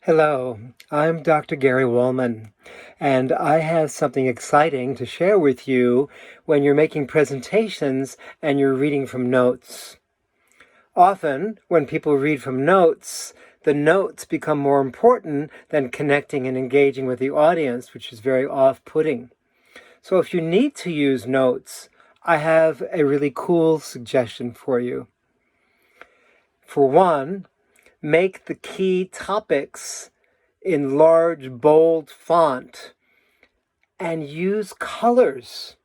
Hello, I'm Dr. Gary Wallman, and I have something exciting to share with you when you're making presentations and you're reading from notes. Often, when people read from notes, the notes become more important than connecting and engaging with the audience, which is very off-putting. So if you need to use notes, I have a really cool suggestion for you. For one, make the key topics in large, bold font and use colors.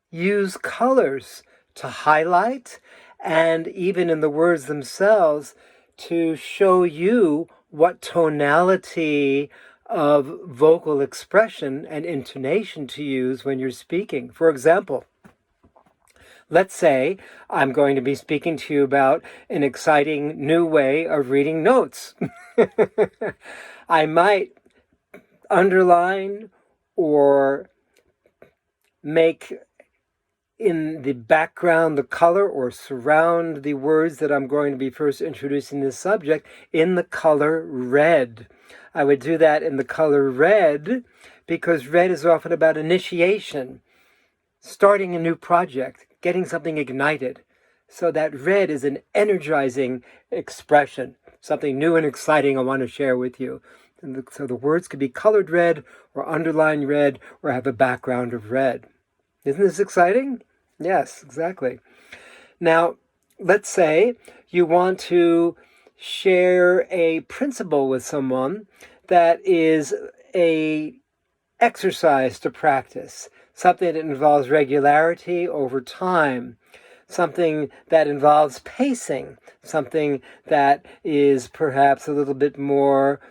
Use colors to highlight and even in the words themselves to show you what tonality of vocal expression and intonation to use when you're speaking. For example, let's say I'm going to be speaking to you about an exciting new way of reading notes. I might underline or make in the background the color or surround the words that I'm going to be first introducing this subject in the color red. I would do that in the color red because red is often about initiation, starting a new project, getting something ignited. So that red is an energizing expression, something new and exciting I want to share with you. And so the words could be colored red or underlined red or have a background of red. Isn't this exciting? Yes, exactly. Now, let's say you want to share a principle with someone that is a exercise to practice, something that involves regularity over time, something that involves pacing, something that is perhaps a little bit more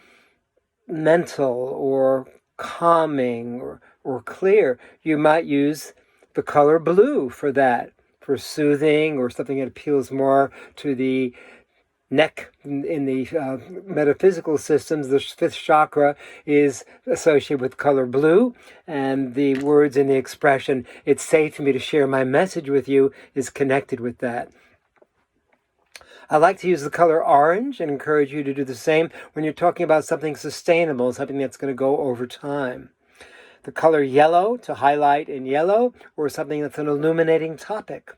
mental or calming or clear. You might use the color blue for that, for soothing or something that appeals more to the neck. In the metaphysical systems, the fifth chakra is associated with color blue, and the words in the expression, "It's safe for me to share my message with you," is connected with that. I like to use the color orange and encourage you to do the same when you're talking about something sustainable, something that's going to go over time. The color yellow to highlight in yellow or something that's an illuminating topic.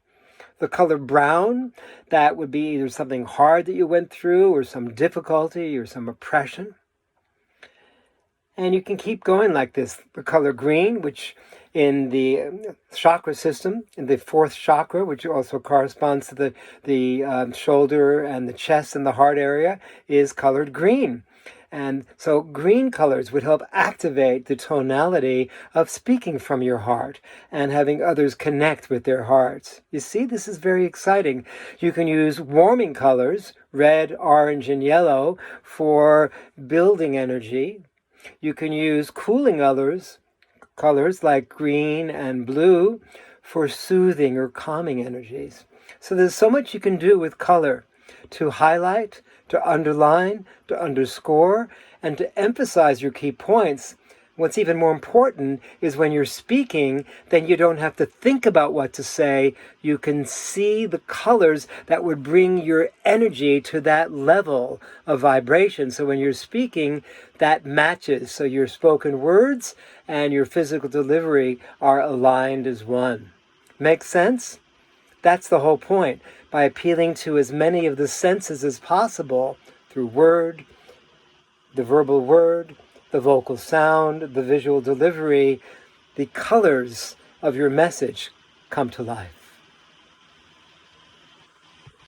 The color brown, that would be either something hard that you went through or some difficulty or some oppression. And you can keep going like this. The color green, which in the chakra system, in the fourth chakra, which also corresponds to the shoulder and the chest and the heart area, is colored green. And so green colors would help activate the tonality of speaking from your heart and having others connect with their hearts. You see, this is very exciting. You can use warming colors, red, orange, and yellow, for building energy. You can use cooling colors like green and blue for soothing or calming energies. So there's so much you can do with color to highlight, to underline, to underscore, and to emphasize your key points. What's even more important is when you're speaking, then you don't have to think about what to say. You can see the colors that would bring your energy to that level of vibration. So when you're speaking, that matches. So your spoken words and your physical delivery are aligned as one. Make sense? That's the whole point. By appealing to as many of the senses as possible through word, the verbal word, the vocal sound, the visual delivery, the colors of your message come to life.